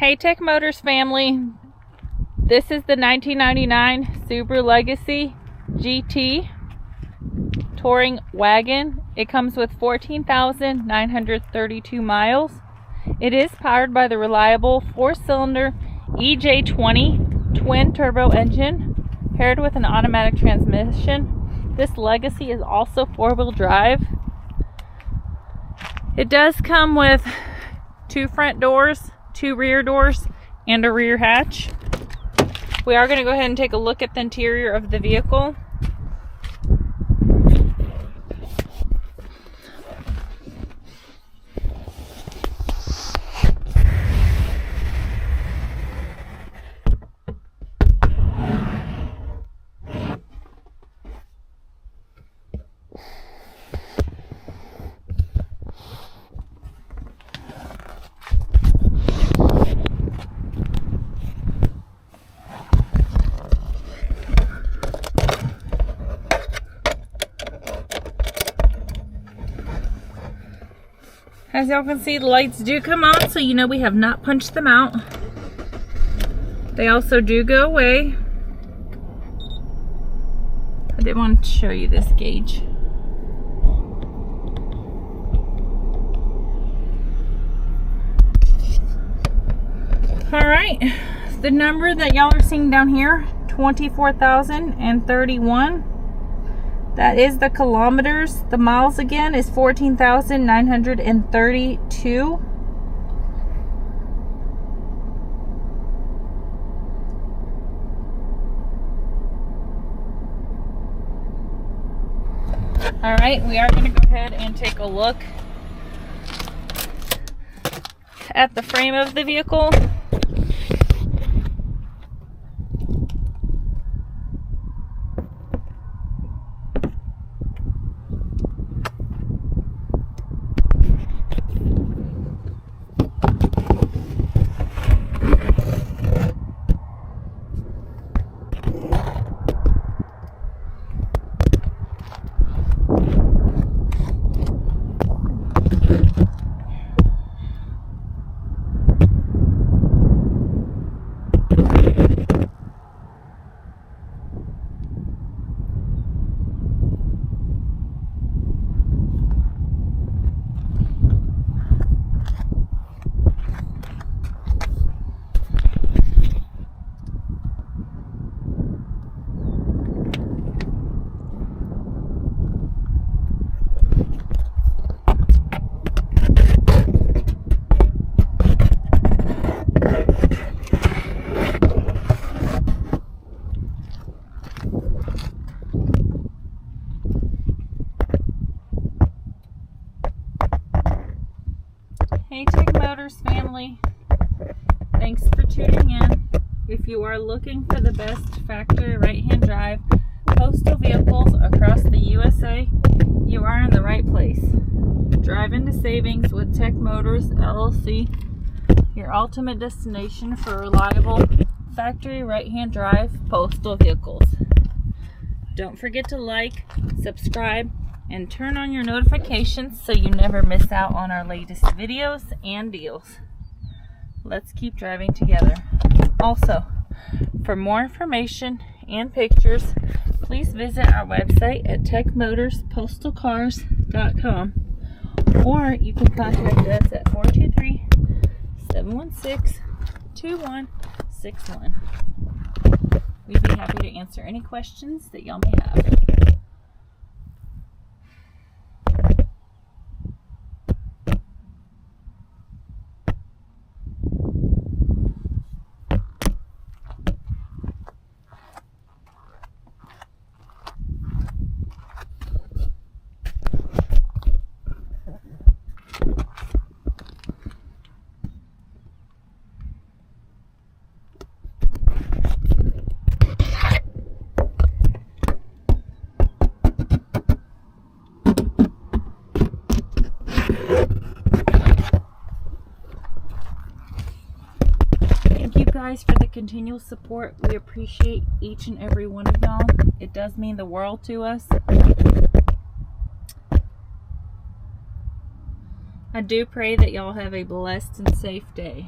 Hey Tech Motors family, this is the 1999 Subura Legacy GT touring wagon. It comes with 14,932 miles. It is powered by the reliable 4-cylinder EJ20 twin turbo engine paired with an automatic transmission. This Legacy is also 4-wheel drive. It does come with 2 front doors, 2 rear doors, and a rear hatch. We are going to go ahead and take a look at the interior of the vehicle. As y'all can see, the lights do come on, so you know we have not punched them out. They also do go away. I did want to show you this gauge. Alright, the number that y'all are seeing down here, 24,031. That is the kilometers. The miles again is 14,932. All right, we are going to go ahead and take a look at the frame of the vehicle. Hey Tech Motors family, thanks for tuning in. If you are looking for the best factory right-hand drive postal vehicles across the USA, you are in the right place. Drive into savings with Tech Motors LLC, your ultimate destination for reliable factory right-hand drive postal vehicles. Don't forget to like, subscribe, and turn on your notifications so you never miss out on our latest videos and deals. Let's keep driving together. Also, for more information and pictures, please visit our website at techmotorspostalcars.com, or you can contact us at 423-716-2161. We'd be happy to answer any questions that y'all may have. Guys, for the continual support. We appreciate each and every one of y'all. It does mean the world to us. I do pray that y'all have a blessed and safe day.